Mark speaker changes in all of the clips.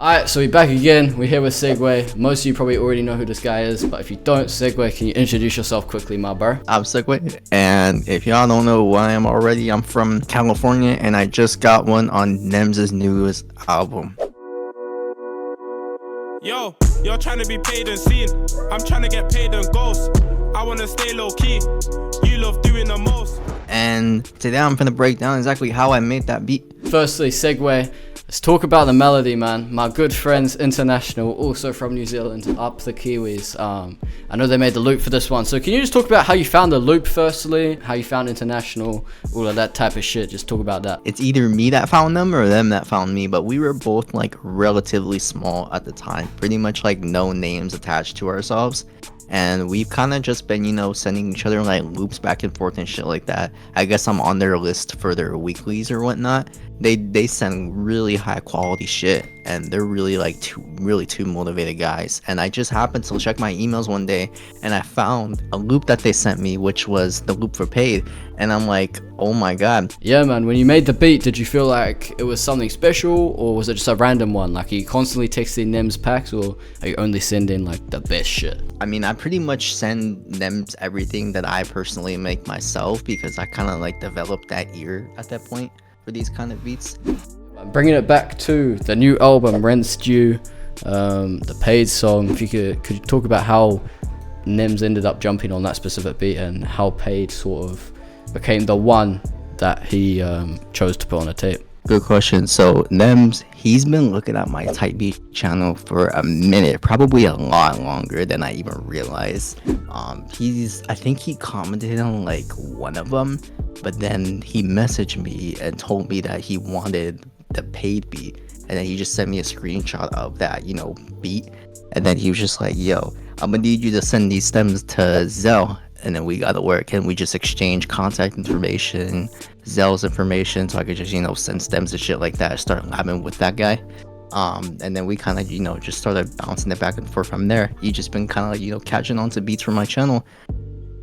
Speaker 1: Alright, so we're back again. We're here with Segway. Most of you probably already know who this guy is, but if you don't, Segway, can you introduce yourself quickly, my bro?
Speaker 2: I'm Segway, and if y'all don't know who I am already, I'm from California, and I just got one on Nemzz's newest album.
Speaker 3: Yo, you're trying to be paid and seen. I'm trying to get paid and ghost. I want to stay low key. You love doing the most.
Speaker 2: And today I'm gonna break down exactly how I made that beat.
Speaker 1: Firstly, Segway, let's talk about the melody, man. My good friends, International, also from New Zealand, up the Kiwis. I know they made the loop for this one. So can you just talk about how you found the loop firstly, how you found International, all of that type of shit? Just talk about that.
Speaker 2: It's either me that found them or them that found me, but we were both like relatively small at the time, pretty much like no names attached to ourselves. And we've kind of just been, you know, sending each other like loops back and forth and shit like that. I guess I'm on their list for their weeklies or whatnot. They send really high quality shit, and they're really like two motivated guys. And I just happened to check my emails one day, and I found a loop that they sent me, which was the loop for paid. And I'm like, oh my god.
Speaker 1: Yeah, man, when you made the beat, did you feel like it was something special, or was it just a random one? Like, are you constantly texting Nemz packs, or are you only sending like the best shit?
Speaker 2: I mean, I pretty much send Nemz everything that I personally make myself, because I kind of like developed that ear at that point for these kind of beats.
Speaker 1: Bringing it back to the new album, Rent's Due, the paid song, if you could you talk about how Nemz ended up jumping on that specific beat and how paid sort of became the one that he chose to put on a tape?
Speaker 2: Good question. So Nemz, he's been looking at my type beat channel for a minute, probably a lot longer than I even realized. I think he commented on like one of them, but then he messaged me and told me that he wanted the paid beat, and then he just sent me a screenshot of that, you know, beat, and then he was just like, yo, I'm gonna need you to send these stems to Zell, and then we gotta work, and we just exchanged contact information, Zell's information, so I could just, you know, send stems and shit like that, start labbing with that guy. And then we kind of, you know, just started bouncing it back and forth from there. He just been kind of like, you know, catching on to beats from my channel.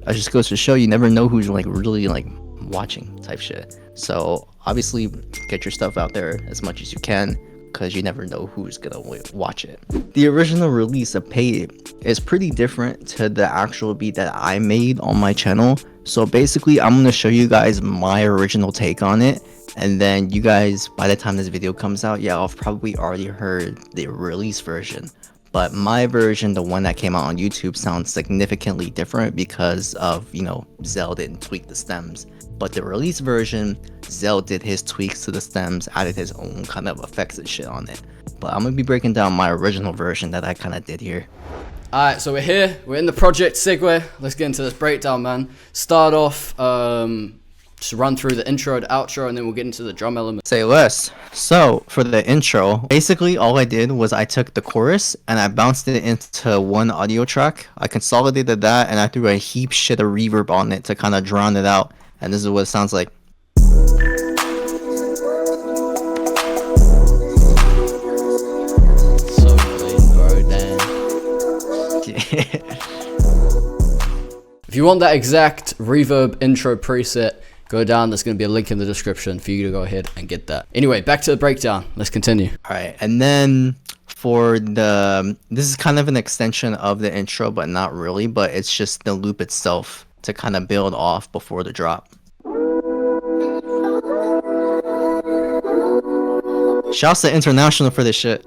Speaker 2: It just goes to show you never know who's like really like watching type shit. So obviously get your stuff out there as much as you can, because you never know who's gonna watch it. The original release of Paid is pretty different to the actual beat that I made on my channel. So basically I'm gonna show you guys my original take on it, and then you guys, by the time this video comes out, yeah, I've probably already heard the release version. But my version, the one that came out on YouTube, sounds significantly different because of, you know, Zell didn't tweak the stems. But the release version, Zell did his tweaks to the stems, added his own kind of effects and shit on it. But I'm gonna be breaking down my original version that I kind of did here.
Speaker 1: Alright, so we're here, we're in the project Segway. Let's get into this breakdown, man. Start off, just run through the intro to outro, and then we'll get into the drum element.
Speaker 2: Say less. So for the intro, basically all I did was I took the chorus and I bounced it into one audio track. I consolidated that and I threw a heap shit of reverb on it to kind of drown it out. And this is what it sounds like.
Speaker 1: So clean, bro, damn. If you want that exact reverb intro preset, go down, there's going to be a link in the description for you to go ahead and get that. Anyway, back to the breakdown. Let's continue.
Speaker 2: Alright, and then for this is kind of an extension of the intro, but not really, but it's just the loop itself to kind of build off before the drop. Shouts to International for this shit.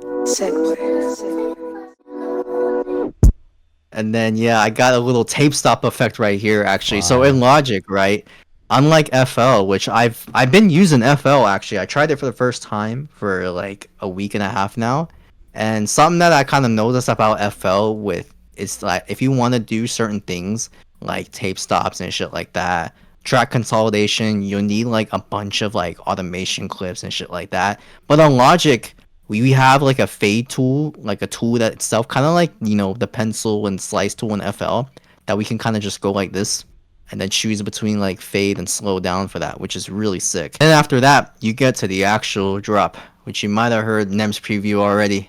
Speaker 2: And then yeah, I got a little tape stop effect right here actually. Wow. So in Logic, right? Unlike FL, which I've been using FL actually. I tried it for the first time for like a week and a half now. And something that I kind of noticed about FL with is like if you want to do certain things like tape stops and shit like that, track consolidation, you'll need like a bunch of like automation clips and shit like that. But on Logic, we have like a fade tool, like a tool that itself kind of like, you know, the pencil and slice tool in FL, that we can kind of just go like this and then choose between like fade and slow down for that, which is really sick. And after that, you get to the actual drop, which you might have heard Nemz preview already.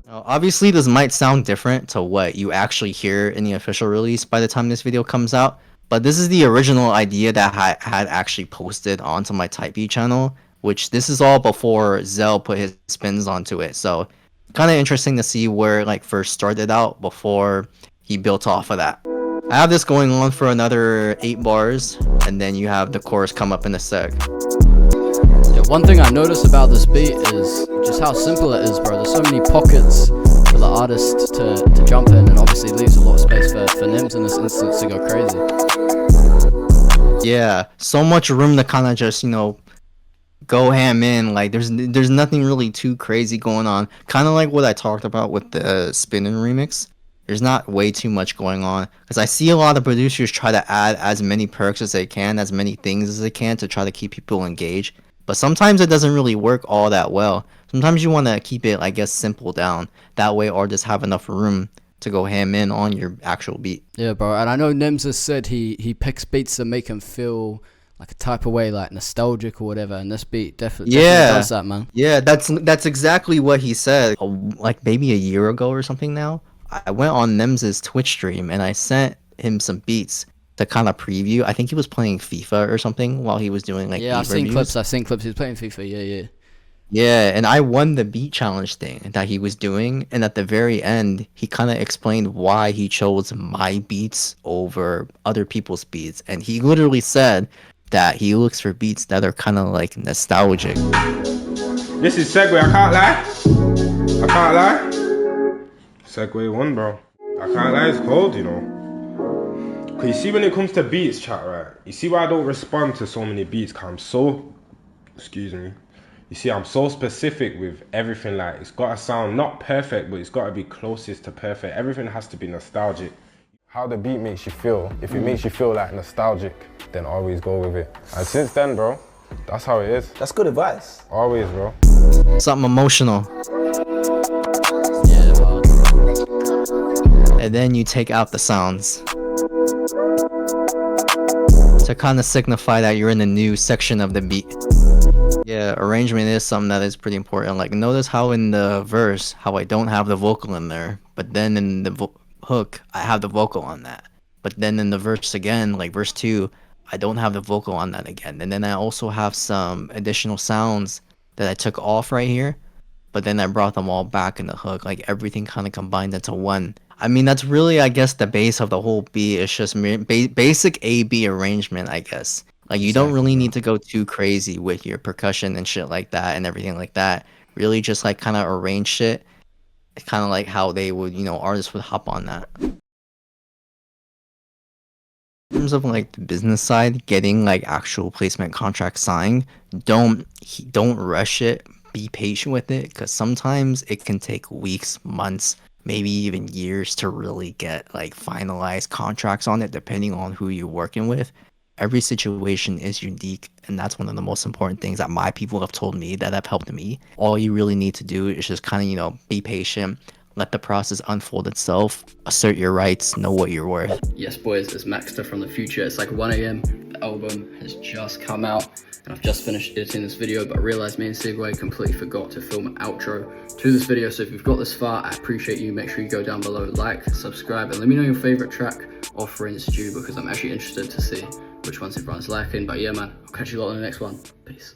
Speaker 2: Now, obviously, this might sound different to what you actually hear in the official release by the time this video comes out, But this is the original idea that I had actually posted onto my Type Beat channel, which this is all before Zell put his spins onto it. So kind of interesting to see where it like first started out before he built off of that. I have this going on for another 8 bars, and then you have the chorus come up in a sec.
Speaker 1: Yeah, one thing I notice about this beat is just how simple it is, bro. There's so many pockets for the artist to jump in, and obviously leaves a lot of space for Nemz in this instance to go crazy.
Speaker 2: Yeah, so much room to kind of just, you know, go ham in. Like there's nothing really too crazy going on. Kind of like what I talked about with the spinning remix. There's not way too much going on, because I see a lot of producers try to add as many perks as they can, as many things as they can to try to keep people engaged. But sometimes it doesn't really work all that well. Sometimes you want to keep it, I guess, simple down. That way artists have enough room to go ham in on your actual beat.
Speaker 1: Yeah, bro. And I know Nemz has said he picks beats that make him feel like a type of way, like nostalgic or whatever. And this beat definitely does that, man.
Speaker 2: Yeah, that's exactly what he said. Like maybe a year ago or something now, I went on Nemzz's Twitch stream and I sent him some beats to kind of preview. I think he was playing FIFA or something while he was doing like
Speaker 1: I've seen
Speaker 2: reviews.
Speaker 1: clips. He was playing FIFA.
Speaker 2: Yeah, and I won the beat challenge thing that he was doing, and at the very end, he kind of explained why he chose my beats over other people's beats, and he literally said that he looks for beats that are kind of like nostalgic.
Speaker 4: This is Segway, I can't lie. Segway 1, bro. I can't lie, it's cold, you know. Cause you see, when it comes to beats, chat, right? You see why I don't respond to so many beats, cause I'm so, excuse me. You see, I'm so specific with everything. Like, it's got to sound not perfect, but it's got to be closest to perfect. Everything has to be nostalgic.
Speaker 5: How the beat makes you feel. If it makes you feel like nostalgic, then always go with it. And since then, bro, that's how it is.
Speaker 6: That's good advice.
Speaker 5: Always, bro.
Speaker 2: Something emotional.
Speaker 1: Yeah, hard.
Speaker 2: And then you take out the sounds to kind of signify that you're in a new section of the beat. Yeah, arrangement is something that is pretty important. Like, notice how in the verse, how I don't have the vocal in there, but then in the hook, I have the vocal on that. But then in the verse again, like verse 2, I don't have the vocal on that again. And then I also have some additional sounds that I took off right here, but then I brought them all back in the hook. Like, everything kind of combined into one. I mean, that's really, I guess, the base of the whole beat. It's just basic A-B arrangement, I guess. Like, you don't really need to go too crazy with your percussion and shit like that and everything like that. Really just, like, kind of arrange shit. Kind of like how they would, you know, artists would hop on that. In terms of, like, the business side, getting, like, actual placement contracts signed, don't rush it. Be patient with it, because sometimes it can take weeks, months, maybe even years to really get, like, finalized contracts on it, depending on who you're working with. Every situation is unique, and that's one of the most important things that my people have told me that have helped me. All you really need to do is just kind of, you know, be patient, let the process unfold itself, assert your rights, know what you're worth.
Speaker 1: Yes, boys, it's Maxsta from the future. It's like 1 a.m. The album has just come out, and I've just finished editing this video, but I realized me and Segway completely forgot to film an outro to this video. So if you've got this far, I appreciate you. Make sure you go down below, like, subscribe, and let me know your favorite track off Rinse Due, because I'm actually interested to see which ones everyone's liking. But yeah, man, I'll catch you lot in the next one. Peace.